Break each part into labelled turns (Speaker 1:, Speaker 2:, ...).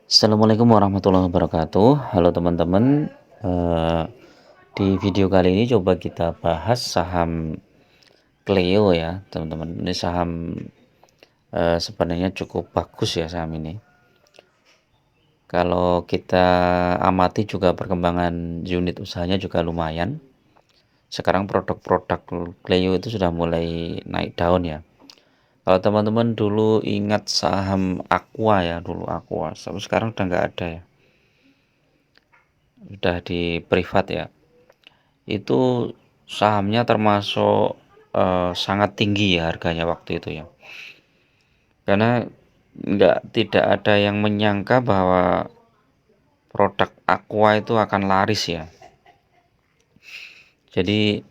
Speaker 1: Assalamualaikum warahmatullahi wabarakatuh. Halo teman-teman, eee, di video kali ini coba kita bahas saham Cleo ya teman-teman. Ini saham, sebenarnya cukup bagus ya saham ini. Kalau kita amati juga perkembangan unit usahanya juga lumayan. Sekarang produk-produk Cleo itu sudah mulai naik daun ya. Kalau teman-teman dulu ingat saham Aqua ya, dulu Aqua, tapi sekarang udah nggak ada ya, udah di privat ya. Itu sahamnya termasuk, sangat tinggi ya harganya waktu itu ya. Karena tidak ada yang menyangka bahwa produk Aqua itu akan laris ya. Jadi,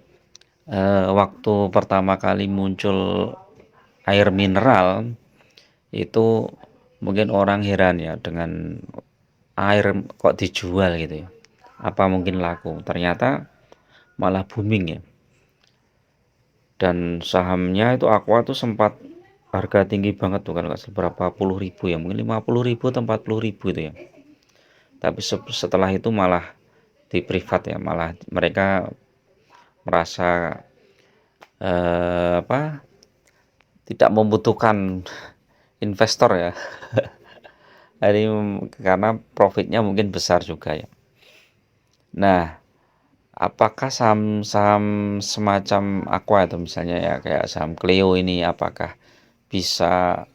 Speaker 1: waktu pertama kali muncul air mineral, itu mungkin orang heran ya dengan air kok dijual gitu ya. Apa mungkin laku? Ternyata malah booming ya. Dan sahamnya itu Aqua tuh sempat harga tinggi banget tuh kalau nggak salah berapa puluh ribu ya, mungkin 50.000 atau 40.000 itu ya. Tapi setelah itu malah di privat ya, malah mereka merasa apa, tidak membutuhkan investor ya. Jadi karena profitnya mungkin besar juga ya. Nah, apakah saham-saham semacam Aqua itu misalnya ya kayak saham Cleo ini apakah bisa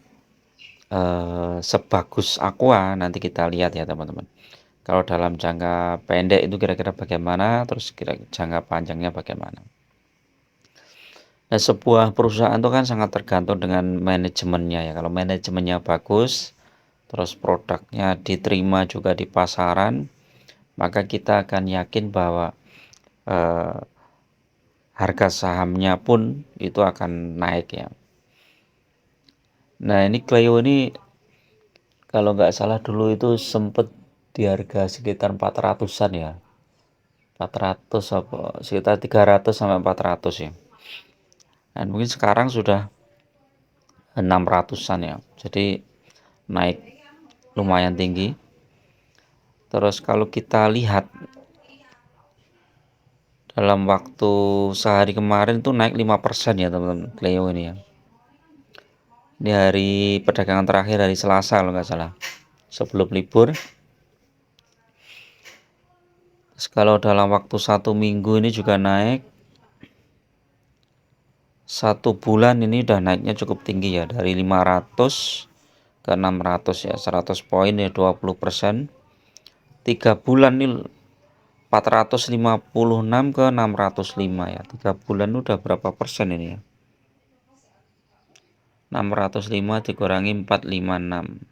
Speaker 1: sebagus Aqua? Nanti kita lihat ya teman-teman. Kalau dalam jangka pendek itu kira-kira bagaimana, terus kira jangka panjangnya bagaimana. Nah, sebuah perusahaan itu kan sangat tergantung dengan manajemennya ya. Kalau manajemennya bagus, terus produknya diterima juga di pasaran, maka kita akan yakin bahwa eh, harga sahamnya pun itu akan naik ya. Nah, ini Cleo ini kalau nggak salah dulu itu sempat di harga sekitar 400-an ya. 400 apa sekitar 300 sampai 400 ya. Dan mungkin sekarang sudah 600-an ya. Jadi naik lumayan tinggi. Terus kalau kita lihat dalam waktu sehari kemarin itu naik 5% ya teman-teman Cleo ini ya. Ini hari perdagangan terakhir hari Selasa kalau nggak salah. Sebelum libur. Terus kalau dalam waktu 1 minggu ini juga naik. 1 bulan ini udah naiknya cukup tinggi ya. Dari 500 ke 600 ya. 100 poin ya 20%. 3 bulan nih 456 ke 605 ya. 3 bulan udah berapa persen ini ya? 605 dikurangi 456.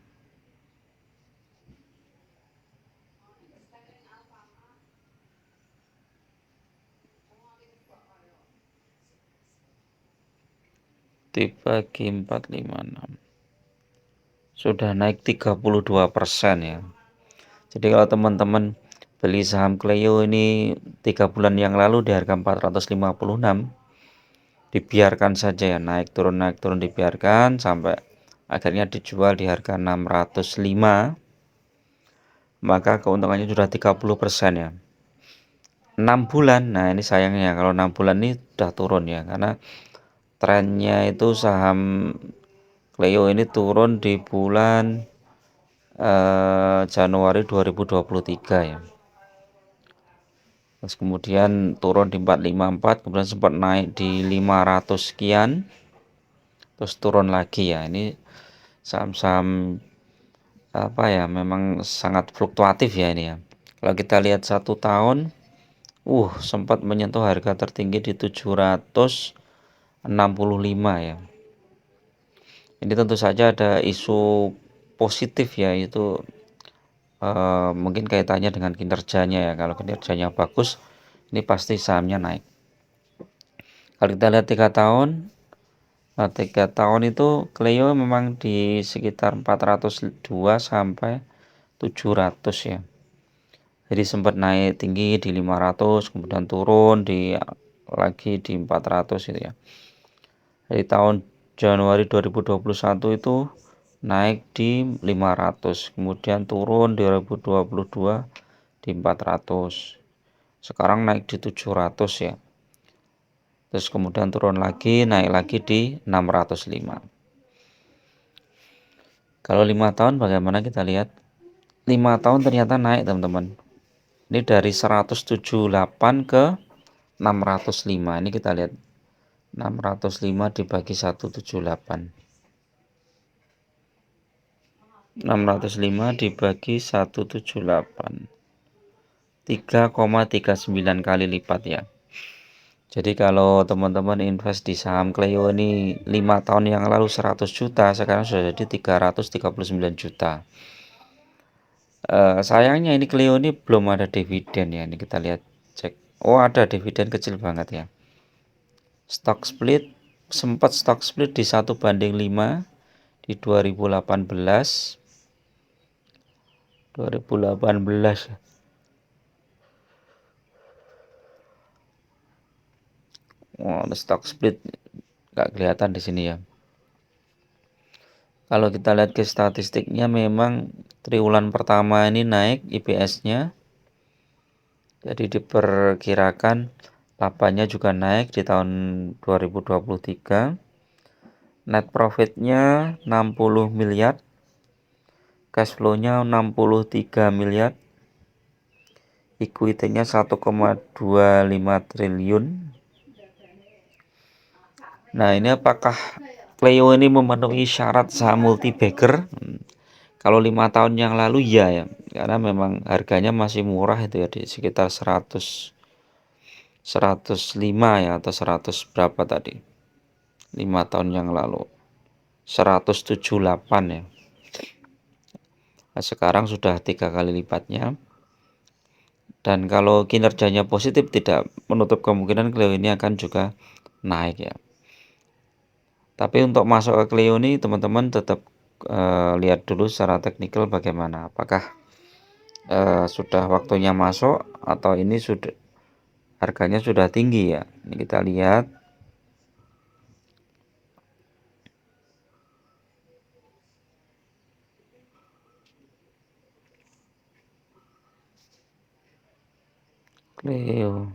Speaker 1: Dibagi 456. Sudah naik 32% ya. Jadi kalau teman-teman beli saham Cleo ini 3 bulan yang lalu di harga 456, dibiarkan saja ya naik turun dibiarkan sampai akhirnya dijual di harga 605, maka keuntungannya sudah 30% ya. 6 bulan, nah ini sayangnya kalau 6 bulan ini sudah turun ya, karena trennya itu saham Cleo ini turun di bulan Januari 2023 ya. Terus kemudian turun di 454, kemudian sempat naik di 500 sekian, terus turun lagi ya. Ini saham-saham apa ya, memang sangat fluktuatif ya ini ya. Kalau kita lihat 1 tahun, sempat menyentuh harga tertinggi di 765 ya. Ini tentu saja ada isu positif ya, itu mungkin kaitannya dengan kinerjanya ya. Kalau kinerjanya bagus, ini pasti sahamnya naik. Kalau kita lihat 3 tahun, nah 3 tahun itu Cleo memang di sekitar 402 sampai 700 ya. Jadi sempat naik tinggi di 500, kemudian turun lagi di 400 itu ya. Dari tahun Januari 2021 itu naik di 500, kemudian turun 2022 di 400, sekarang naik di 700 ya, terus kemudian turun lagi, naik lagi di 605. Kalau 5 tahun bagaimana kita lihat? 5 tahun ternyata naik teman-teman. Ini dari 178 ke 605. Ini kita lihat 605 dibagi 178. 605 dibagi 178. 3,39 kali lipat ya. Jadi kalau teman-teman invest di saham Cleo ini 5 tahun yang lalu 100 juta, sekarang sudah jadi 339 juta. Sayangnya ini Cleo ini belum ada dividen ya. Ini kita lihat cek. Oh, ada dividen kecil banget ya. Stock split, sempat stock split di 1:5 di 2018. 2018 ya. Oh, stock split nggak kelihatan di sini ya. Kalau kita lihat ke statistiknya memang triwulan pertama ini naik IPS-nya. Jadi diperkirakan labanya juga naik di tahun 2023. Net profitnya 60 miliar. Cash flow-nya 63 miliar. Equity-nya 1,25 triliun. Nah, ini apakah Cleo ini memenuhi syarat saham multi-bagger? Kalau 5 tahun yang lalu ya, karena memang harganya masih murah itu ya, di sekitar 105 ya, atau 100 berapa tadi, 5 tahun yang lalu 178 ya. Nah, sekarang sudah 3 kali lipatnya, dan kalau kinerjanya positif tidak menutup kemungkinan Cleo ini akan juga naik ya. Tapi untuk masuk ke Cleo ini teman-teman tetap lihat dulu secara teknikal bagaimana, apakah sudah waktunya masuk atau ini sudah harganya sudah tinggi ya. Ini kita lihat. Cleo.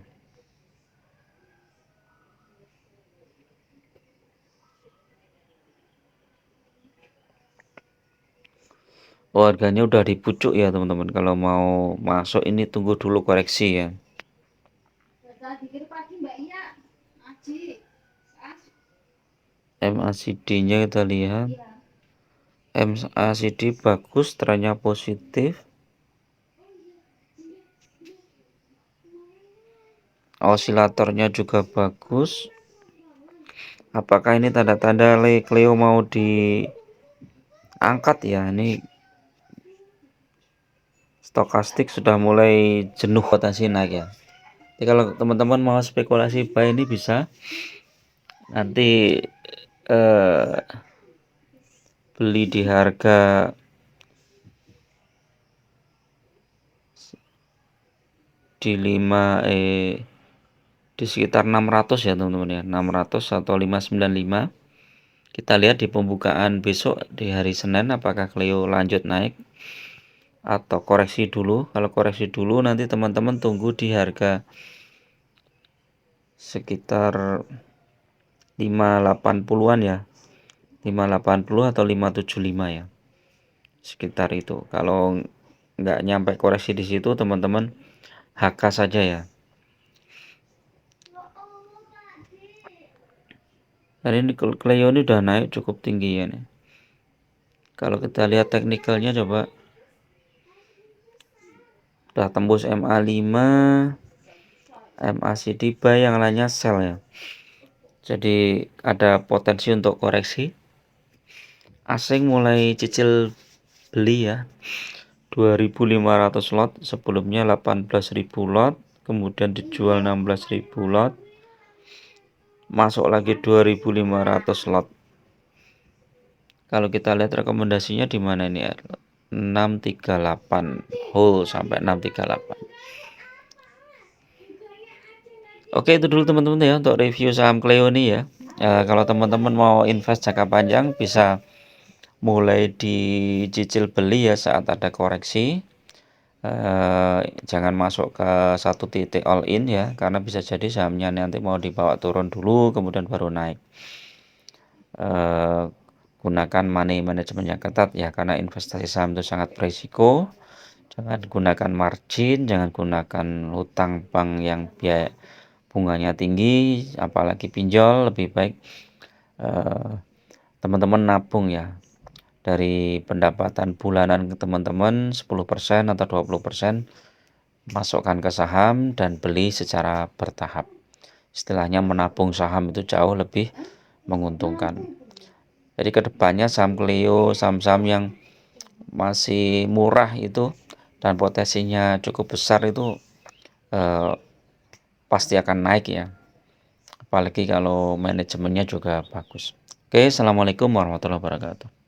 Speaker 1: Oh, harganya udah di pucuk ya teman-teman. Kalau mau masuk ini tunggu dulu koreksi ya. MACD-nya kita lihat. MACD bagus, trennya positif. Osilatornya juga bagus. Apakah ini tanda-tanda Cleo mau diangkat ya? Ini stokastik sudah mulai jenuh potensi naik ya. Jadi kalau teman-teman mau spekulasi buy ini bisa nanti beli di harga di di sekitar 600 ya teman-teman ya, 600 atau 595. Kita lihat di pembukaan besok di hari Senin apakah Cleo lanjut naik atau koreksi dulu. Kalau koreksi dulu nanti teman-teman tunggu di harga sekitar 580-an ya, 580 atau 575 ya, sekitar itu. Kalau nggak nyampe koreksi di situ teman-teman HK saja ya. Dan ini Cleo ini udah naik cukup tinggi ya nih. Kalau kita lihat teknikalnya coba, udah tembus MA5, MACD buy, yang lainnya sell ya. Jadi ada potensi untuk koreksi. Asing mulai cicil beli ya, 2.500 lot, sebelumnya 18.000 lot, kemudian dijual 16.000 lot, masuk lagi 2.500 lot. Kalau kita lihat rekomendasinya di mana ini ya, 638 hold sampai 638. Oke, itu dulu teman-teman ya untuk review saham Cleo ini ya. Kalau teman-teman mau invest jangka panjang bisa mulai dicicil beli ya saat ada koreksi, jangan masuk ke satu titik all in ya, karena bisa jadi sahamnya nanti mau dibawa turun dulu kemudian baru naik. Gunakan money management yang ketat ya, karena investasi saham itu sangat berisiko. Jangan gunakan margin, jangan gunakan hutang bank yang biaya bunganya tinggi, apalagi pinjol. Lebih baik teman-teman nabung ya. Dari pendapatan bulanan teman-teman 10% atau 20% masukkan ke saham dan beli secara bertahap. Istilahnya menabung saham itu jauh lebih menguntungkan. Jadi kedepannya saham Clio, saham-saham yang masih murah itu dan potensinya cukup besar itu pasti akan naik ya. Apalagi kalau manajemennya juga bagus. Oke, assalamualaikum warahmatullahi wabarakatuh.